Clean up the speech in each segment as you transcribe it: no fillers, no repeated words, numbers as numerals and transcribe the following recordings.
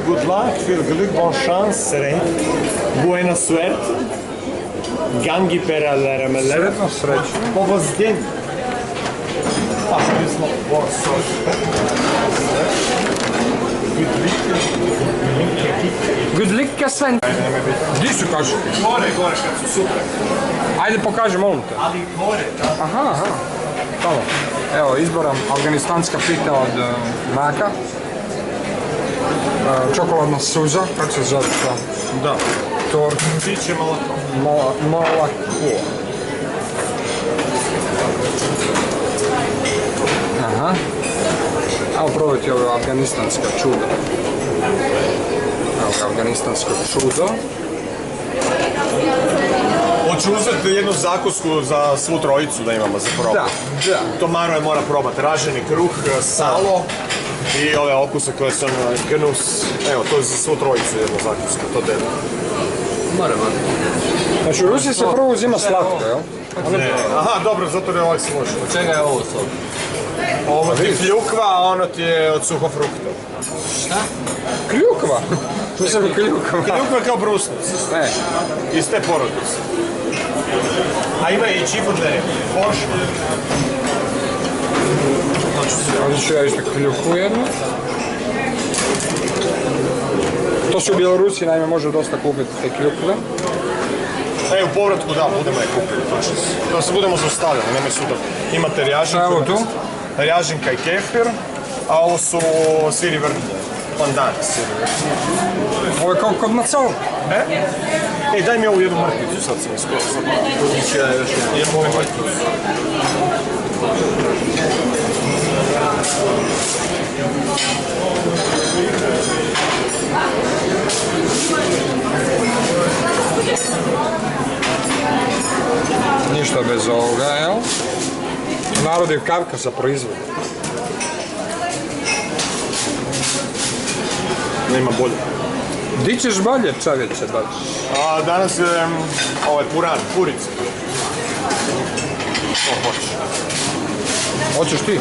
good luck, viel Glück, bonne chance, buena suerte, gangi per al Sretno srećno. Povozdjen. Pa mi smo Good luck, Sven. Di su kaži? gore, kad su super. Ajde pokaži, molim te. Ali gore, da. Aha. Tamo. Evo, izboram afganistanska pita od Maka. Čokoladna suza, kako se zove to? Da. Tor. Piće molako. Molako. Aha. Evo probajte ovo afganistanska čuda. Evo afganistansko čudo. Hoću uzeti jednu zakusku za svu trojicu da imamo za probu. Da. To Maroje mora probati. Raženi kruh, salo i ove okuse koje su gnus. Evo, to je za svu trojicu jedna zakuska. To delo. Znači u Rusiji se prvo uzima slatko, jel? Aha, dobro, zato je ovak složeno. Čega je ovo sad? Ovo ti je kljukva, a ono ti je od suhofrukta. Šta? Kljukva? Što se mi kljukva? Kljukva je kao brusnic. Ne. Iz te porodice. A ima i čipudleri. Pošli. Ovdje ću ja isto kljukvu jednu. To se u Bjelorusiji, naime, može dosta kupiti te kljukve. U povratku da, budemo je kupili. To se budemo zaustavljali, nemoj sutra. Imate rjažinku. Evo tu. Rjažinka i kefir, a ovo su siri vrhnje. Pandan siri vrhnje. Ovo je kao kod macao. Daj mi ovu jednu mrkvicu, sad sam skoro. Jednu ovu mrkvicu. Ništa bez ovoga, jel? Narod je Kavkaza proizvod. Nema bolje. Di ćeš bolje, čovječe, baš? A danas je ovaj puran, purica. To hoćeš. Hoćeš ti?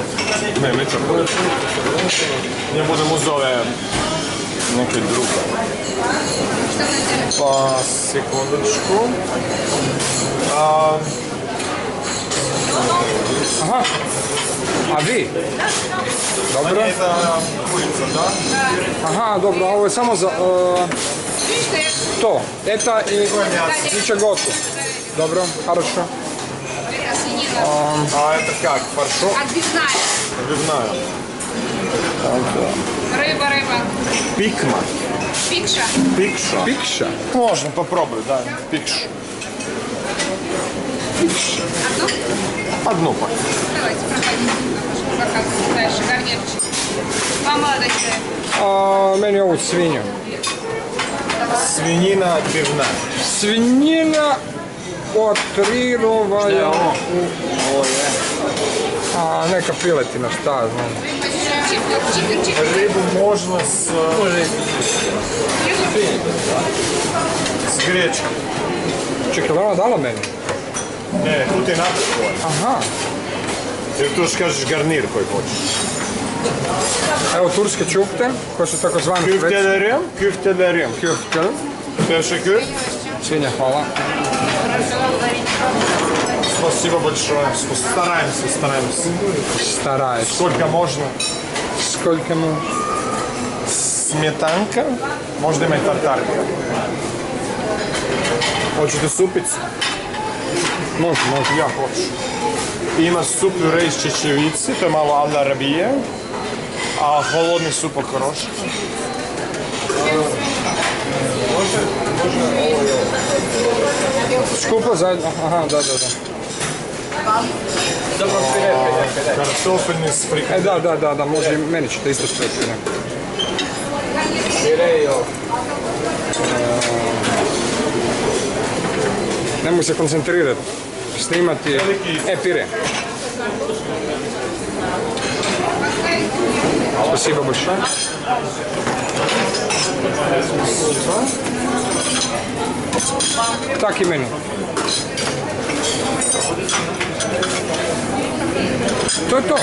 Ne, neću purica. Ja budem uzeo ove neke druge. Pa, sekundičku. Aha. A vi? Dobro. Purica, da. Aha, dobro, a ovo je samo za... to. Eta i... niče gotu. Dobro, хорошо. А это как? Фаршо? Отбивная. Отбивная. Рыба. Пикма. Пикша. Пикша. Pikša. Можно попробовать, да. Пикш. Одну? Одну пока. Давайте, проходите. Заказывайте дальше. Гарнирчик. Вам молодочная. Meni ovu svinju. Свинина отбивная. Svinjina otrirovana Ovo je. neka piletina, šta znam. Чипер. Рыбу можно с гречкой. Čekaj, ona dala meni? Ne, tu ti je napred tvoj. Aha. Jer tu još kažeš garnir koji hoćeš. Evo turske čupte, koje su takozvani Küftelerim. Küftel. Teşekkür. Svinja, hvala. Спасибо большое. Стараемся. Staraješ. Сколько можно? Koliko mu? Smetanka, možda ima i tartarka. Hoćete supicu? Može. Ja hoću. Ima sup pюре iz čečevice, to je malo al-arabije, a holodni sup okrošak. Skupo zajedno, aha, da. Kartofeljni s frikom. Da, može i meni ćete isto sprepiti. Nemoj se koncentrirati, snimati, pire. Спасибо большое. Так и мені. То.